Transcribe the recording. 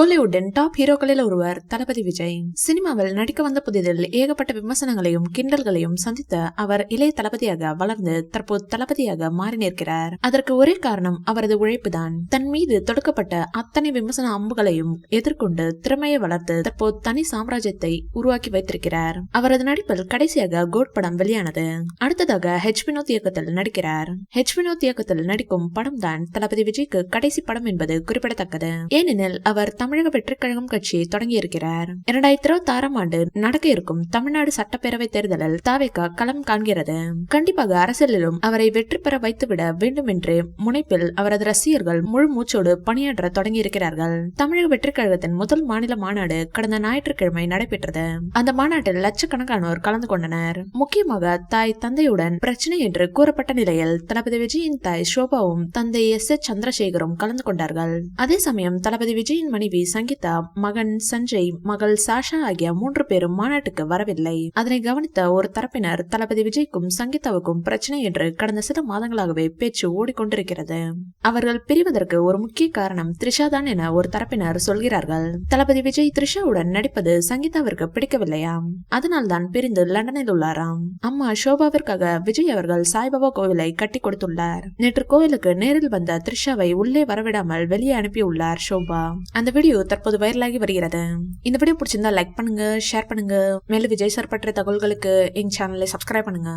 கோலிவுட்டின் top ஹீரோக்களில் ஒருவர் தளபதி விஜய். சினிமாவில் நடிக்க வந்த புதிதில் ஏகப்பட்ட விமர்சனங்களையும் கிண்டல்களையும் சந்தித்த அவர் இளைய தளபதியாக வளர்ந்து தற்போது தளபதியாக மாறி நிற்கிறார். அதற்கு ஒரே காரணம் அவரது உழைப்புதான். தன் மீது தொடுக்கப்பட்ட அத்தனை விமர்சன அம்புகளையும் எதிர்கொண்டு திறமையை வளர்த்து தற்போது தனி சாம்ராஜ்யத்தை உருவாக்கி வைத்திருக்கிறார். அவரது நடிப்பில் கடைசியாக கோட் படம் வெளியானது. அடுத்ததாக ஹெச் வினோத் இயக்கத்தில் நடிக்கிறார். ஹெச் வினோத் இயக்கத்தில் நடிக்கும் படம் தான் தளபதி விஜய்க்கு கடைசி படம் என்பது குறிப்பிடத்தக்கது. ஏனெனில் அவர் தமிழக வெற்றி கழகம் கட்சியை தொடங்கியிருக்கிறார். 2026 ஆண்டு நடக்க இருக்கும் தமிழ்நாடு சட்டப்பேரவை தேர்தலில் தாவேகா களம் காண்கிறது. கண்டிப்பாக அரசியலிலும் அவரை வெற்றி பெற வைத்துவிட வேண்டும் என்று முனைப்பில் அவரது ரசிகர்கள் முழு மூச்சோடு பணியாற்ற தொடங்கியிருக்கிறார்கள். தமிழக வெற்றி கழகத்தின் முதல் மாநில மாநாடு கடந்த ஞாயிற்றுக்கிழமை நடைபெற்றது. அந்த மாநாட்டில் லட்சக்கணக்கானோர் கலந்து கொண்டனர். முக்கியமாக தாய் தந்தையுடன் பிரச்சனை என்று கூறப்பட்ட நிலையில் தளபதி விஜயின் தாய் ஷோபாவும் தந்தை எஸ். சந்திரசேகரும் கலந்து கொண்டார்கள். அதே சமயம் தளபதி விஜயின் மனைவி சங்கீதா, மகன் சஞ்சய், மகள் சாஷா ஆகிய 3 பேரும் மாநாட்டுக்கு வரவில்லை. அதனை கவனித்த ஒரு தரப்பினர் தளபதி விஜய்க்கும் சங்கீதாவுக்கும் பிரச்சனை என்று கடந்த சில மாதங்களாகவே பேச்சு ஓடிக்கொண்டிருக்கிறது. அவர்கள் பிரிவதற்கு ஒரு முக்கிய காரணம் த்ரிஷா தான் என ஒரு தரப்பினர் சொல்கிறார்கள். தளபதி விஜய் த்ரிஷாவுடன் நடிப்பது சங்கீதாவிற்கு பிடிக்கவில்லையாம். அதனால் தான் பிரிந்து லண்டனில் உள்ளாராம். அம்மா ஷோபாவிற்காக விஜய் அவர்கள் சாய்பாபா கோவிலை கட்டி கொடுத்துள்ளார். நேற்று கோவிலுக்கு நேரில் வந்த த்ரிஷாவை உள்ளே வரவிடாமல் வெளியே அனுப்பியுள்ளார் ஷோபா. அந்த வீடியோ தற்போது வைரலாகி வருகிறது. இந்த வீடியோ பிடிச்சிருந்தா லைக் பண்ணுங்க, ஷேர் பண்ணுங்க. மேலும் விஜய் சார் பற்றிய தகவல்களுக்கு எங்க சேனலை சப்ஸ்கிரைப் பண்ணுங்க.